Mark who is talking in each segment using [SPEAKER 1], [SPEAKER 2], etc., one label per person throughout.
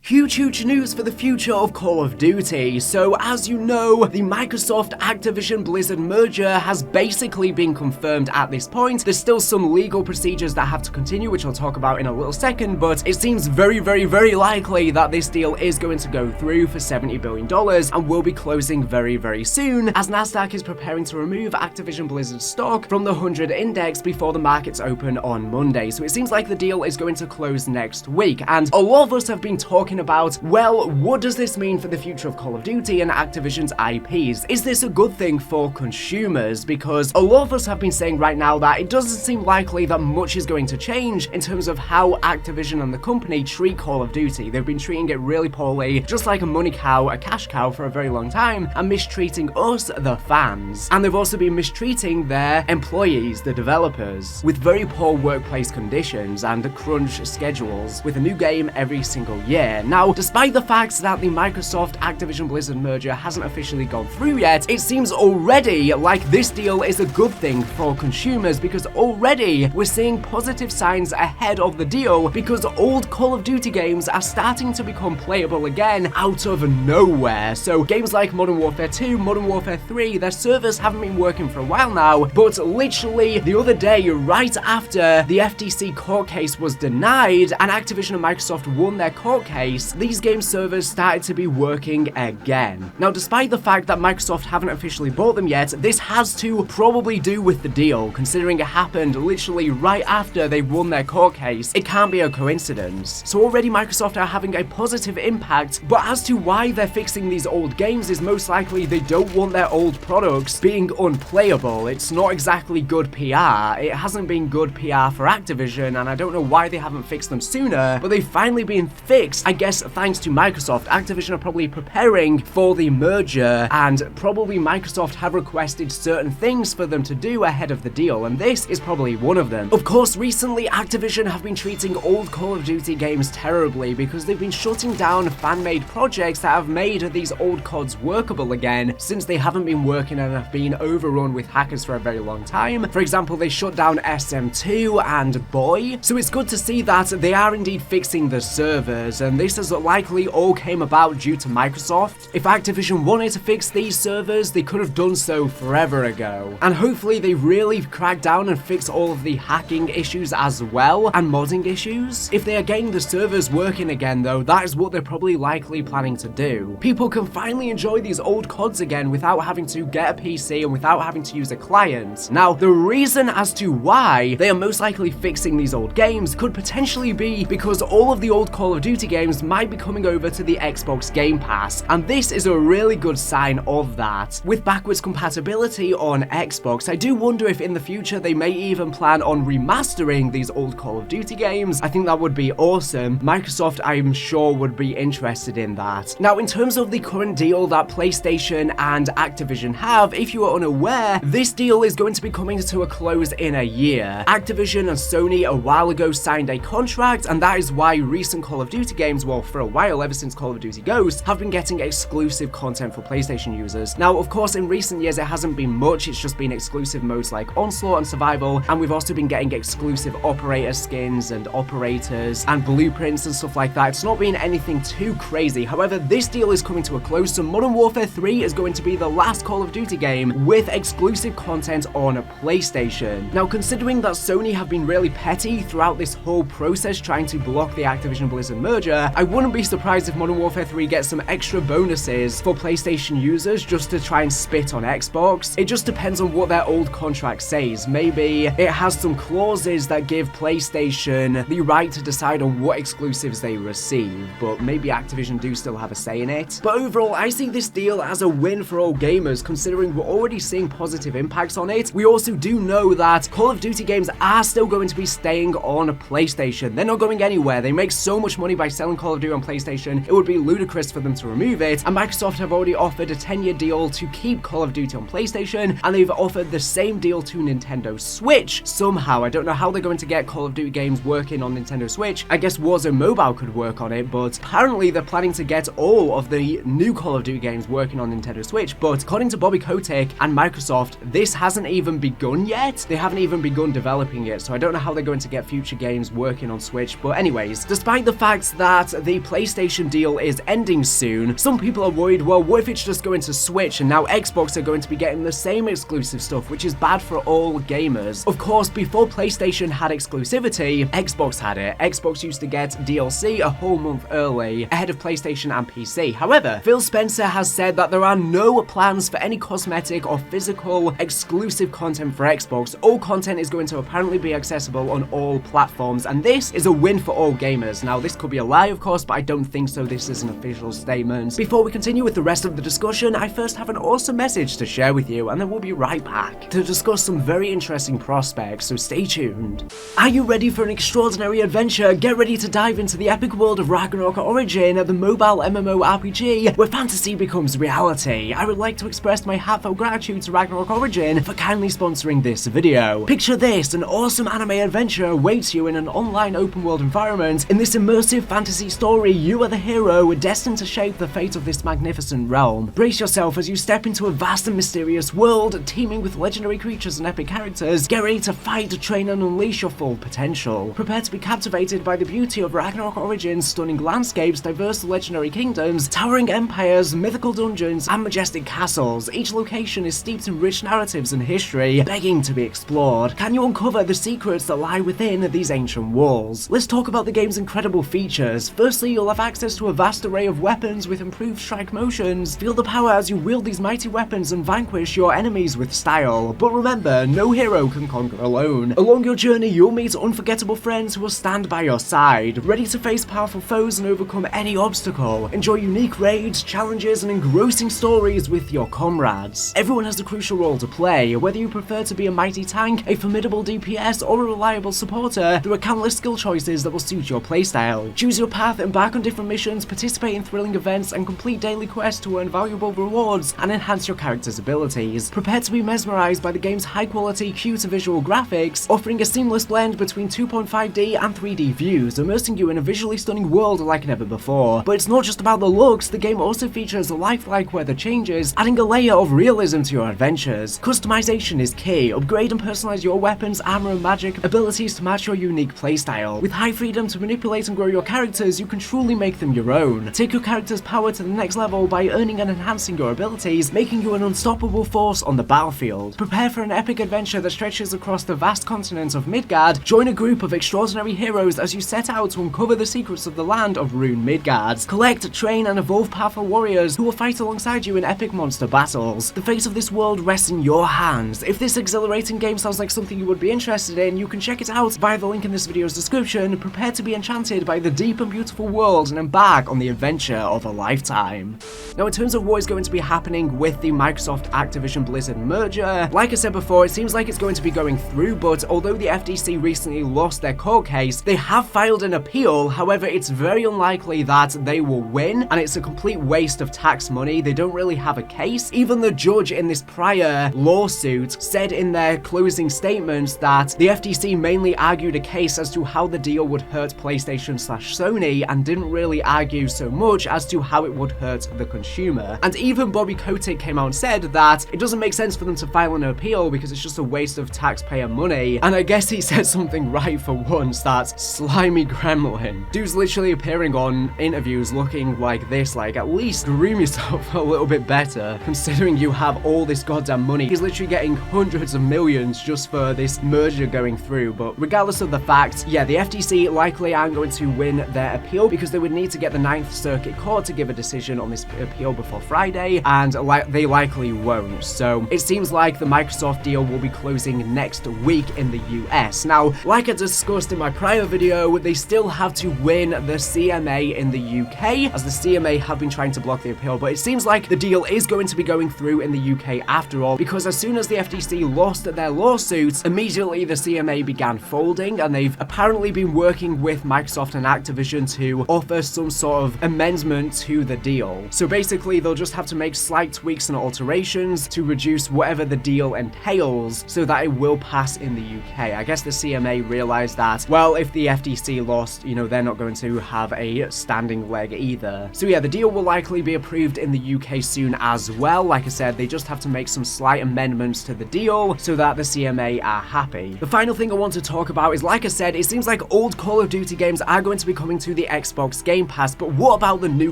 [SPEAKER 1] Huge news for the future of Call of Duty. So as you know, the Microsoft Activision Blizzard merger has basically been confirmed at this point. There's still some legal procedures that have to continue, which I'll talk about in a little second, but it seems very likely that this deal is going to go through for $70 billion and will be closing very soon, as Nasdaq is preparing to remove Activision Blizzard stock from the 100 index before the markets open on Monday. So it seems like the deal is going to close next week, and a lot of us have been talking about, well, what does this mean for the future of Call of Duty and Activision's IPs? Is this a good thing for consumers? Because a lot of us have been saying right now that it doesn't seem likely that much is going to change in terms of how Activision and the company treat Call of Duty. They've been treating it really poorly, just like a money cow, a cash cow for a very long time, and mistreating us, the fans. And they've also been mistreating their employees, the developers, with very poor workplace conditions and crunch schedules, with a new game every single year. Now, despite the fact that the Microsoft Activision Blizzard merger hasn't officially gone through yet, it seems already like this deal is a good thing for consumers, because already we're seeing positive signs ahead of the deal, because old Call of Duty games are starting to become playable again out of nowhere. So games like Modern Warfare 2, Modern Warfare 3, their servers haven't been working for a while now, but literally the other day, right after the FTC court case was denied and Activision and Microsoft won their court case, these game servers started to be working again. Now, despite the fact that Microsoft haven't officially bought them yet, this has to probably do with the deal, considering it happened literally right after they won their court case. It can't be a coincidence. So already Microsoft are having a positive impact, but as to why they're fixing these old games is most likely they don't want their old products being unplayable. It's not exactly good PR. It hasn't been good PR for Activision, and I don't know why they haven't fixed them sooner, but they've finally been fixed, I guess, thanks to Microsoft. Activision are probably preparing for the merger, and probably Microsoft have requested certain things for them to do ahead of the deal, and this is probably one of them. Of course, recently Activision have been treating old Call of Duty games terribly, because they've been shutting down fan-made projects that have made these old CODs workable again, since they haven't been working and have been overrun with hackers for a very long time. For example, they shut down SM2 and Boy, so it's good to see that they are indeed fixing the servers, and this has likely all came about due to Microsoft. If Activision wanted to fix these servers, they could have done so forever ago, and hopefully they really crack down and fix all of the hacking issues as well, and modding issues. If they are getting the servers working again though, that is what they're probably likely planning to do. People can finally enjoy these old CODs again without having to get a PC and without having to use a client. Now, the reason as to why they are most likely fixing these old games could potentially be because all of the old Call of Duty games might be coming over to the Xbox Game Pass, and this is a really good sign of that. With backwards compatibility on Xbox, I do wonder if in the future they may even plan on remastering these old Call of Duty games. I think that would be awesome. Microsoft, I'm sure, would be interested in that. Now, in terms of the current deal that PlayStation and Activision have, if you are unaware, this deal is going to be coming to a close in a year. Activision and Sony a while ago signed a contract, and that is why recent Call of Duty games, well, for a while, ever since Call of Duty Ghosts, have been getting exclusive content for PlayStation users. Now, of course, in recent years, it hasn't been much. It's just been exclusive modes like Onslaught and Survival, and we've also been getting exclusive operator skins and operators and blueprints and stuff like that. It's not been anything too crazy. However, this deal is coming to a close, so Modern Warfare 3 is going to be the last Call of Duty game with exclusive content on PlayStation. Now, considering that Sony have been really petty throughout this whole process trying to block the Activision Blizzard merger, I wouldn't be surprised if Modern Warfare 3 gets some extra bonuses for PlayStation users just to try and spit on Xbox. It just depends on what their old contract says. Maybe it has some clauses that give PlayStation the right to decide on what exclusives they receive, but maybe Activision do still have a say in it. But overall, I see this deal as a win for all gamers, considering we're already seeing positive impacts on it. We also do know that Call of Duty games are still going to be staying on PlayStation. They're not going anywhere. They make so much money by selling Call of Duty on PlayStation, it would be ludicrous for them to remove it, and Microsoft have already offered a 10-year deal to keep Call of Duty on PlayStation, and they've offered the same deal to Nintendo Switch somehow. I don't know how they're going to get Call of Duty games working on Nintendo Switch. I guess Warzone Mobile could work on it, but apparently they're planning to get all of the new Call of Duty games working on Nintendo Switch. But according to Bobby Kotick and Microsoft, this hasn't even begun yet. They haven't even begun developing it, so I don't know how they're going to get future games working on Switch. But anyways, despite the fact that the the PlayStation deal is ending soon, some people are worried, well, what if it's just going to Switch and now Xbox are going to be getting the same exclusive stuff, which is bad for all gamers. Of course, before PlayStation had exclusivity, Xbox had it. Xbox used to get DLC a whole month early, ahead of PlayStation and PC. However, Phil Spencer has said that there are no plans for any cosmetic or physical exclusive content for Xbox. All content is going to apparently be accessible on all platforms, and this is a win for all gamers. Now, this could be a lie, of course, but I don't think so. This is an official statement. Before we continue with the rest of the discussion, I first have an awesome message to share with you, and then we'll be right back to discuss some very interesting prospects, so stay tuned. Are you ready for an extraordinary adventure? Get ready to dive into the epic world of Ragnarok Origin, the mobile MMORPG where fantasy becomes reality. I would like to express my heartfelt gratitude to Ragnarok Origin for kindly sponsoring this video. Picture this, an awesome anime adventure awaits you in an online open world environment. In this immersive fantasy story, you are the hero destined to shape the fate of this magnificent realm. Brace yourself as you step into a vast and mysterious world teeming with legendary creatures and epic characters. Get ready to fight, train and unleash your full potential. Prepare to be captivated by the beauty of Ragnarok Origin's stunning landscapes, diverse legendary kingdoms, towering empires, mythical dungeons and majestic castles. Each location is steeped in rich narratives and history, begging to be explored. Can you uncover the secrets that lie within these ancient walls? Let's talk about the game's incredible features. Firstly, you'll have access to a vast array of weapons with improved strike motions. Feel the power as you wield these mighty weapons and vanquish your enemies with style. But remember, no hero can conquer alone. Along your journey, you'll meet unforgettable friends who will stand by your side, ready to face powerful foes and overcome any obstacle. Enjoy unique raids, challenges, and engrossing stories with your comrades. Everyone has a crucial role to play. Whether you prefer to be a mighty tank, a formidable DPS, or a reliable supporter, there are countless skill choices that will suit your playstyle. Choose your path, embark on different missions, participate in thrilling events, and complete daily quests to earn valuable rewards and enhance your character's abilities. Prepare to be mesmerized by the game's high-quality, cute visual graphics, offering a seamless blend between 2.5D and 3D views, immersing you in a visually stunning world like never before. But it's not just about the looks, the game also features lifelike weather changes, adding a layer of realism to your adventures. Customization is key. Upgrade and personalize your weapons, armor, and magic abilities to match your unique playstyle. With high freedom to manipulate and grow your characters, you can truly make them your own. Take your character's power to the next level by earning and enhancing your abilities, making you an unstoppable force on the battlefield. Prepare for an epic adventure that stretches across the vast continent of Midgard. Join a group of extraordinary heroes as you set out to uncover the secrets of the land of Rune Midgard. Collect, train, and evolve powerful warriors who will fight alongside you in epic monster battles. The fate of this world rests in your hands. If this exhilarating game sounds like something you would be interested in, you can check it out via the link in this video's description. Prepare to be enchanted by the deep and beautiful world and embark on the adventure of a lifetime. Now, in terms of what is going to be happening with the Microsoft Activision Blizzard merger, like I said before, it seems like it's going to be going through, but although the FTC recently lost their court case, they have filed an appeal. However, it's very unlikely that they will win, and it's a complete waste of tax money. They don't really have a case. Even the judge in this prior lawsuit said in their closing statements that the FTC mainly argued a case as to how the deal would hurt PlayStation/Sony and didn't really argue so much as to how it would hurt the consumer. And even Bobby Kotick came out and said that it doesn't make sense for them to file an appeal because it's just a waste of taxpayer money. And I guess he said something right for once, that slimy gremlin. Dude's literally appearing on interviews looking like this, like at least groom yourself a little bit better considering you have all this goddamn money. He's literally getting hundreds of millions just for this merger going through. But regardless of the fact, yeah, the FTC likely aren't going to win their appeal because they would need to get the 9th Circuit Court to give a decision on this appeal before Friday, and they likely won't. So it seems like the Microsoft deal will be closing next week in the US. Now, like I discussed in my prior video, they still have to win the CMA in the UK, as the CMA have been trying to block the appeal, but it seems like the deal is going to be going through in the UK after all, because as soon as the FTC lost their lawsuits, immediately the CMA began folding, and they've apparently been working with Microsoft and Activision to offer some sort of amendment to the deal. So basically, they'll just have to make slight tweaks and alterations to reduce whatever the deal entails so that it will pass in the UK. I guess the CMA realized that, well, if the FTC lost, you know, they're not going to have a standing leg either. So yeah, the deal will likely be approved in the UK soon as well. Like I said, they just have to make some slight amendments to the deal so that the CMA are happy. The final thing I want to talk about is, like I said, it seems like old Call of Duty games are going to be coming to the Xbox Xbox Game Pass. But what about the new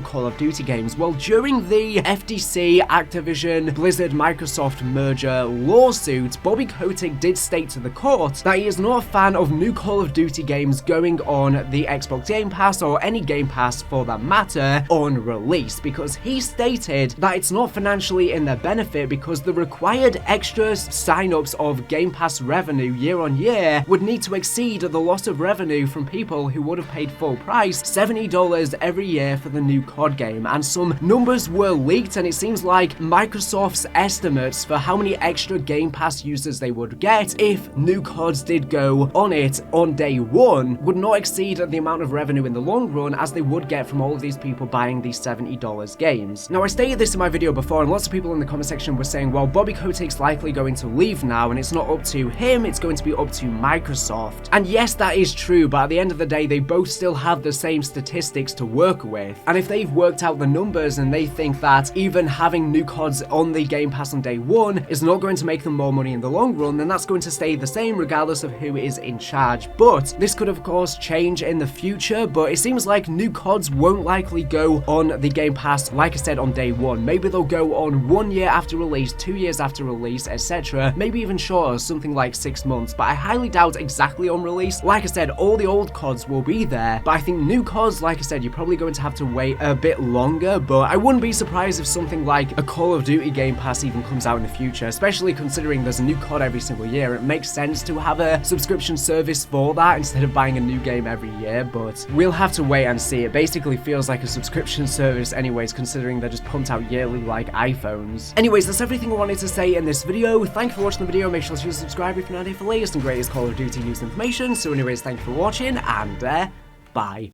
[SPEAKER 1] Call of Duty games? Well, during the FTC Activision Blizzard Microsoft merger lawsuit, Bobby Kotick did state to the court that he is not a fan of new Call of Duty games going on the Xbox Game Pass, or any Game Pass for that matter, on release, because he stated that it's not financially in their benefit because the required extra sign-ups of Game Pass revenue year on year would need to exceed the loss of revenue from people who would have paid full price $70 every year for the new COD game. And some numbers were leaked, and it seems like Microsoft's estimates for how many extra Game Pass users they would get if new CODs did go on it on day one would not exceed the amount of revenue in the long run as they would get from all of these people buying these $70 games. Now, I stated this in my video before, and lots of people in the comment section were saying, well, Bobby Kotick's likely going to leave now, and it's not up to him, it's going to be up to Microsoft. And yes, that is true, but at the end of the day, they both still have the same statistics to work with. And if they've worked out the numbers and they think that even having new CODs on the Game Pass on day one is not going to make them more money in the long run, then that's going to stay the same regardless of who is in charge. But this could of course change in the future, but it seems like new CODs won't likely go on the Game Pass, like I said, on day one. Maybe they'll go on 1 year after release, 2 years after release, etc. Maybe even shorter, something like 6 months, but I highly doubt exactly on release. Like I said, all the old CODs will be there, but I think new CODs, like I said, you're probably going to have to wait a bit longer, but I wouldn't be surprised if something like a Call of Duty Game Pass even comes out in the future, especially considering there's a new COD every single year. It makes sense to have a subscription service for that instead of buying a new game every year, but we'll have to wait and see. It basically feels like a subscription service anyways, considering they're just pumped out yearly like iPhones. Anyways, that's everything I wanted to say in this video. Thank you for watching the video. Make sure to subscribe if you're not here for the latest and greatest Call of Duty news and information. So anyways, thank you for watching, and bye.